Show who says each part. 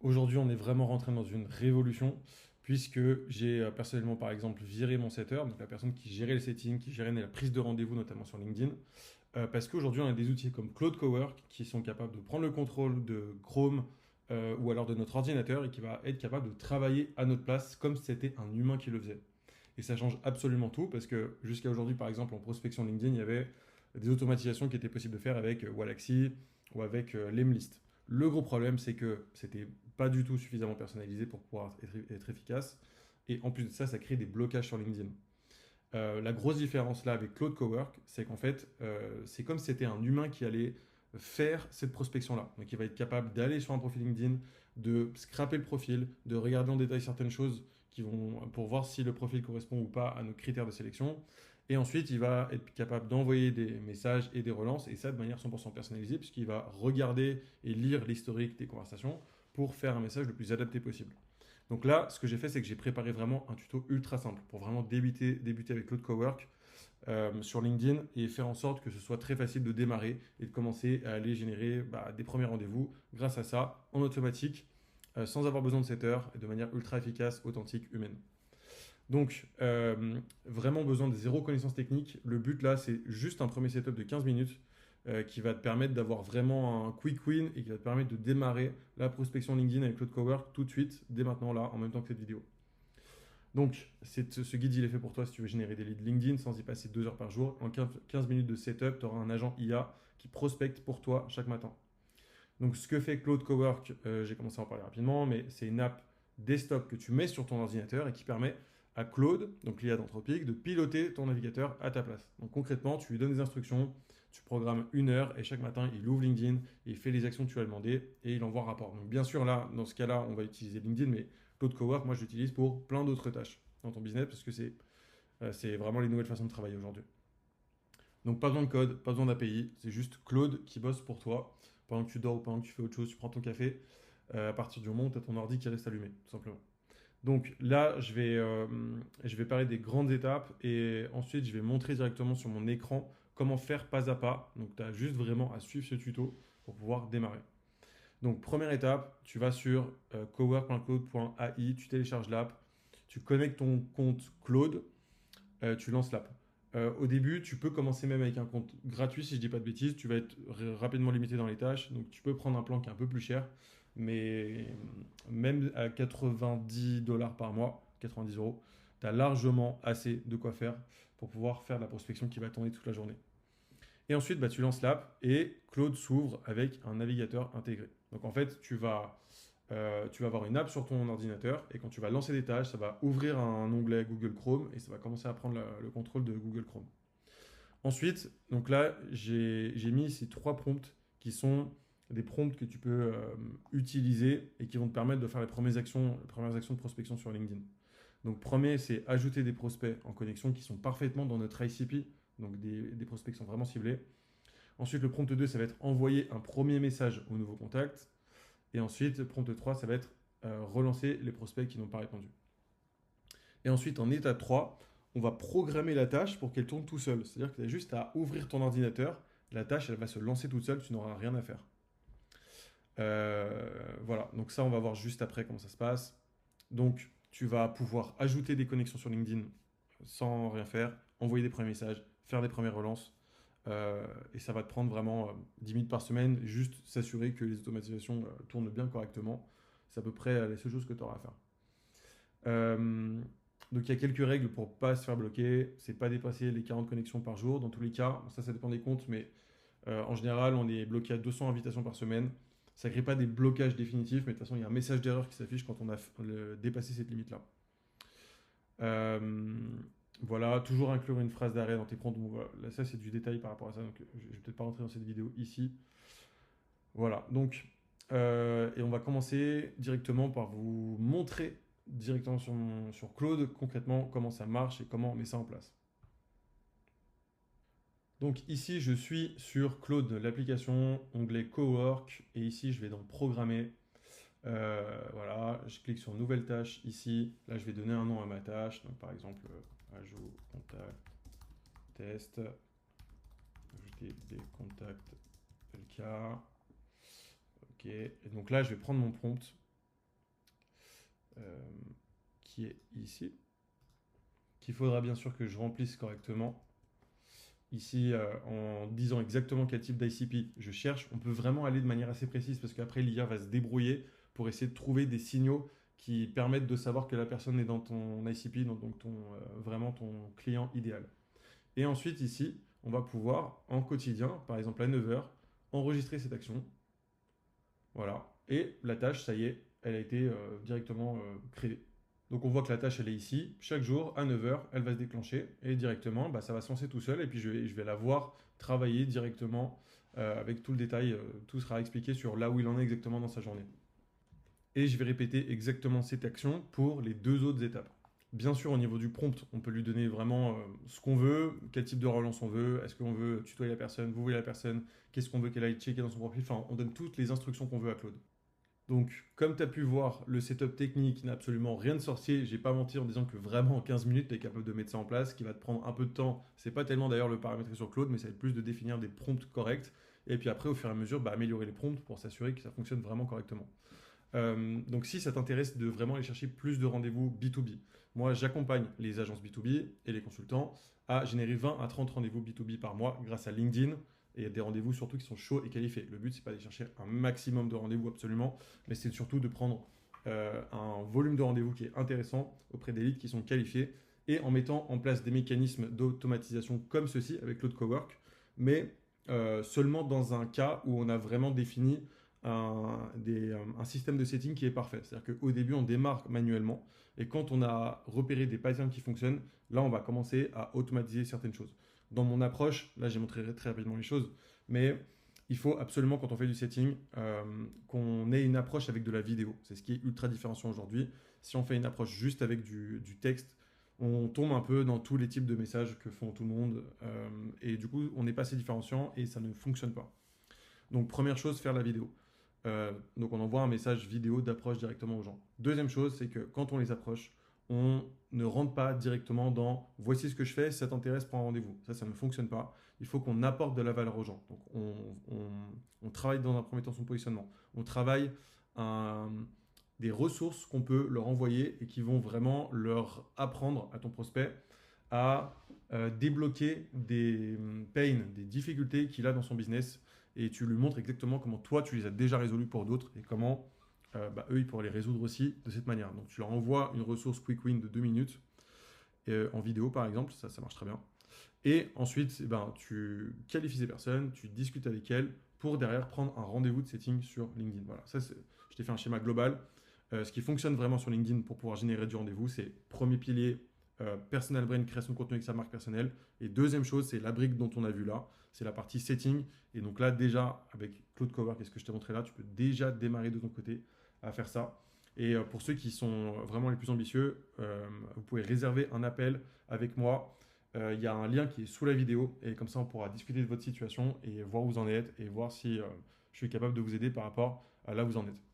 Speaker 1: Aujourd'hui, on est vraiment rentré dans une révolution puisque j'ai personnellement, par exemple, viré mon setter, donc la personne qui gérait le setting, qui gérait la prise de rendez-vous, notamment sur LinkedIn, parce qu'aujourd'hui, on a des outils comme Claude Cowork qui sont capables de prendre le contrôle de Chrome ou alors de notre ordinateur et qui va être capable de travailler à notre place comme si c'était un humain qui le faisait. Et ça change absolument tout parce que jusqu'à aujourd'hui, par exemple, en prospection LinkedIn, il y avait des automatisations qui étaient possibles de faire avec Wallaxy ou avec Lemlist. Le gros problème, c'est que c'était pas du tout suffisamment personnalisé pour pouvoir être efficace. Et en plus de ça, ça crée des blocages sur LinkedIn. La grosse différence là avec Claude Cowork, c'est qu'en fait, c'est comme si c'était un humain qui allait faire cette prospection-là. Donc il va être capable d'aller sur un profil LinkedIn, de scraper le profil, de regarder en détail certaines choses pour voir si le profil correspond ou pas à nos critères de sélection. Et ensuite, il va être capable d'envoyer des messages et des relances, et ça de manière 100% personnalisée, puisqu'il va regarder et lire l'historique des conversations pour faire un message le plus adapté possible. Donc là, ce que j'ai fait, c'est que j'ai préparé vraiment un tuto ultra simple pour vraiment débuter avec Claude Cowork sur LinkedIn et faire en sorte que ce soit très facile de démarrer et de commencer à aller générer des premiers rendez-vous grâce à ça, en automatique, sans avoir besoin de setter et de manière ultra efficace, authentique, humaine. Donc, vraiment besoin de zéro connaissance technique. Le but là, c'est juste un premier setup de 15 minutes qui va te permettre d'avoir vraiment un quick win et qui va te permettre de démarrer la prospection LinkedIn avec Cloud Cowork tout de suite, dès maintenant là, en même temps que cette vidéo. Donc, ce guide, il est fait pour toi si tu veux générer des leads LinkedIn sans y passer 2 heures par jour. En 15 minutes de setup, tu auras un agent IA qui prospecte pour toi chaque matin. Donc, ce que fait Cloud Cowork, j'ai commencé à en parler rapidement, mais c'est une app desktop que tu mets sur ton ordinateur et qui permet à Claude, donc l'IA d'Anthropic, de piloter ton navigateur à ta place. Donc, concrètement, tu lui donnes des instructions, tu programmes 1 heure et chaque matin, il ouvre LinkedIn, il fait les actions que tu as demandées et il envoie un rapport. Donc, bien sûr, là, dans ce cas-là, on va utiliser LinkedIn, mais Claude Cowork, moi, je l'utilise pour plein d'autres tâches dans ton business parce que c'est vraiment les nouvelles façons de travailler aujourd'hui. Donc pas besoin de code, pas besoin d'API, c'est juste Claude qui bosse pour toi. Pendant que tu dors ou pendant que tu fais autre chose, tu prends ton café, à partir du moment où tu as ton ordi qui reste allumé, tout simplement. Donc là, je vais parler des grandes étapes et ensuite je vais montrer directement sur mon écran comment faire pas à pas. Donc tu as juste vraiment à suivre ce tuto pour pouvoir démarrer. Donc première étape, tu vas sur cowork.claude.ai, tu télécharges l'app, tu connectes ton compte Claude, tu lances l'app. Au début, tu peux commencer même avec un compte gratuit, si je dis pas de bêtises. Tu vas être rapidement limité dans les tâches. Donc, tu peux prendre un plan qui est un peu plus cher. Mais même à 90 dollars par mois, 90 euros, tu as largement assez de quoi faire pour pouvoir faire de la prospection qui va tourner toute la journée. Et ensuite, tu lances l'app et Claude s'ouvre avec un navigateur intégré. Donc, en fait, tu vas avoir une app sur ton ordinateur et quand tu vas lancer des tâches, ça va ouvrir un onglet Google Chrome et ça va commencer à prendre le contrôle de Google Chrome. Ensuite, donc là, j'ai mis ces 3 prompts qui sont des prompts que tu peux utiliser et qui vont te permettre de faire les premières actions de prospection sur LinkedIn. Donc, premier, c'est ajouter des prospects en connexion qui sont parfaitement dans notre ICP, donc des prospections vraiment ciblés. Ensuite, le prompt 2, ça va être envoyer un premier message au nouveau contact. Et ensuite, prompt 3, ça va être relancer les prospects qui n'ont pas répondu. Et ensuite, en étape 3, on va programmer la tâche pour qu'elle tourne tout seul. C'est-à-dire que tu as juste à ouvrir ton ordinateur, la tâche, elle va se lancer toute seule, tu n'auras rien à faire. Voilà, donc ça, on va voir juste après comment ça se passe. Donc, tu vas pouvoir ajouter des connexions sur LinkedIn sans rien faire, envoyer des premiers messages, faire des premières relances. Et ça va te prendre vraiment 10 minutes par semaine, juste s'assurer que les automatisations tournent bien correctement. C'est à peu près les seules choses que tu auras à faire. Euh, donc il y a quelques règles pour pas se faire bloquer. C'est pas dépasser les 40 connexions par jour. Dans tous les cas, ça dépend des comptes, mais en général, on est bloqué à 200 invitations par semaine. Ça ne crée pas des blocages définitifs, mais de toute façon, il y a un message d'erreur qui s'affiche quand on a dépassé cette limite-là. Euh, voilà, toujours inclure une phrase d'arrêt dans tes prompts. Bon, voilà, là, ça, c'est du détail par rapport à ça, donc je ne vais peut-être pas rentrer dans cette vidéo ici. Voilà, donc, et on va commencer directement par vous montrer directement sur Claude concrètement comment ça marche et comment on met ça en place. Donc ici, je suis sur Claude, l'application, onglet Cowork, et ici, je vais dans Programmer. Voilà, je clique sur Nouvelle tâche ici. Là, je vais donner un nom à ma tâche. Donc, par exemple, ajout contact test, ajouter des contacts LK. Ok, et donc là, je vais prendre mon prompt. euh, qui est ici, qu'il faudra bien sûr que je remplisse correctement. Ici, en disant exactement quel type d'ICP je cherche, on peut vraiment aller de manière assez précise parce qu'après l'IA va se débrouiller pour essayer de trouver des signaux qui permettent de savoir que la personne est dans ton ICP, donc vraiment ton client idéal. Et ensuite ici, on va pouvoir en quotidien, par exemple à 9 heures, enregistrer cette action. Voilà. Et la tâche, ça y est, elle a été directement créée. Donc on voit que la tâche, elle est ici. Chaque jour, à 9 heures, elle va se déclencher. Et directement, bah, ça va se lancer tout seul. Et puis je vais la voir travailler directement avec tout le détail. Tout sera expliqué sur là où il en est exactement dans sa journée. Et je vais répéter exactement cette action pour les deux autres étapes. Bien sûr, au niveau du prompt, on peut lui donner vraiment ce qu'on veut, quel type de relance on veut, est-ce qu'on veut tutoyer la personne, vous voulez la personne, qu'est-ce qu'on veut qu'elle aille checker dans son profil, enfin, on donne toutes les instructions qu'on veut à Claude. Donc, comme tu as pu voir, le setup technique n'a absolument rien de sorcier. J'ai pas menti en disant que vraiment en 15 minutes, tu es capable de mettre ça en place, qui va te prendre un peu de temps. C'est pas tellement d'ailleurs le paramétrer sur Claude, mais ça va être plus de définir des prompts corrects. Et puis après, au fur et à mesure, bah, améliorer les prompts pour s'assurer que ça fonctionne vraiment correctement. Donc si ça t'intéresse de vraiment aller chercher plus de rendez-vous B2B, moi j'accompagne les agences B2B et les consultants à générer 20 à 30 rendez-vous B2B par mois grâce à LinkedIn et des rendez-vous surtout qui sont chauds et qualifiés. Le but c'est pas d'aller chercher un maximum de rendez-vous absolument, mais c'est surtout de prendre un volume de rendez-vous qui est intéressant auprès des leads qui sont qualifiés et en mettant en place des mécanismes d'automatisation comme ceci avec Claude Cowork, mais seulement dans un cas où on a vraiment défini un système de setting qui est parfait. C'est-à-dire qu'au début, on démarre manuellement et quand on a repéré des patterns qui fonctionnent, là, on va commencer à automatiser certaines choses. Dans mon approche, là, j'ai montré très rapidement les choses, mais il faut absolument, quand on fait du setting, qu'on ait une approche avec de la vidéo. C'est ce qui est ultra différenciant aujourd'hui. Si on fait une approche juste avec du texte, on tombe un peu dans tous les types de messages que font tout le monde et du coup, on n'est pas assez différenciant et ça ne fonctionne pas. Donc, première chose, faire la vidéo. Donc on envoie un message vidéo d'approche directement aux gens. Deuxième chose, c'est que quand on les approche, on ne rentre pas directement dans voici ce que je fais, si ça t'intéresse, prends un rendez-vous. Ça ne fonctionne pas. Il faut qu'on apporte de la valeur aux gens. Donc on travaille dans un premier temps son positionnement. On travaille des ressources qu'on peut leur envoyer et qui vont vraiment leur apprendre à ton prospect à débloquer des pains, des difficultés qu'il a dans son business et tu lui montres exactement comment toi tu les as déjà résolus pour d'autres et comment eux ils pourraient les résoudre aussi de cette manière. Donc tu leur envoies une ressource quick win de 2 minutes en vidéo par exemple, ça marche très bien. Et ensuite tu qualifies ces personnes, tu discutes avec elles pour derrière prendre un rendez-vous de setting sur LinkedIn. Voilà, je t'ai fait un schéma global. Ce qui fonctionne vraiment sur LinkedIn pour pouvoir générer du rendez-vous, c'est premier pilier, personal brand, création de contenu avec sa marque personnelle. Et deuxième chose, c'est la brique dont on a vu là, c'est la partie setting. Et donc là, déjà, avec Claude Cowork, qu'est-ce que je t'ai montré là, tu peux déjà démarrer de ton côté à faire ça. Et pour ceux qui sont vraiment les plus ambitieux, vous pouvez réserver un appel avec moi. Il y a un lien qui est sous la vidéo et comme ça, on pourra discuter de votre situation et voir où vous en êtes et voir si je suis capable de vous aider par rapport à là où vous en êtes.